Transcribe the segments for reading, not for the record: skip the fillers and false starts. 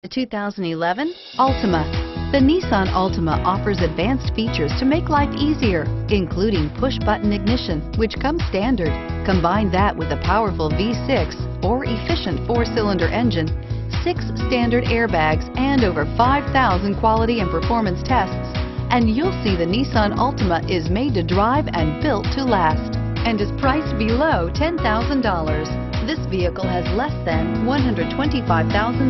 The 2011 Altima. The Nissan Altima offers advanced features to make life easier, including push-button ignition, which comes standard. Combine that with a powerful V6 or efficient 4-cylinder engine, 6 standard airbags, and over 5,000 quality and performance tests, and you'll see the Nissan Altima is made to drive and built to last, and is priced below $10,000. This vehicle has less than 125,000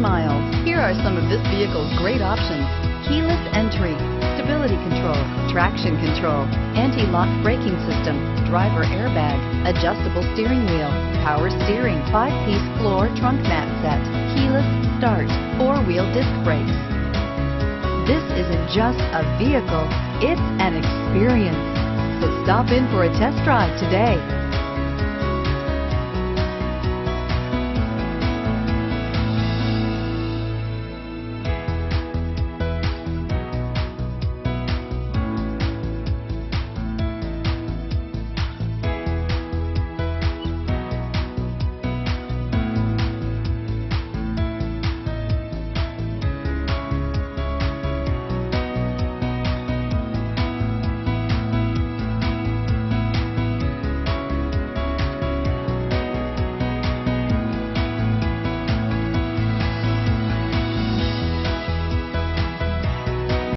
miles. Here are some of this vehicle's great options: keyless entry, stability control, traction control, anti-lock braking system, driver airbag, adjustable steering wheel, power steering, 5-piece floor trunk mat set, keyless start, 4-wheel disc brakes. This isn't just a vehicle, it's an experience. So stop in for a test drive today.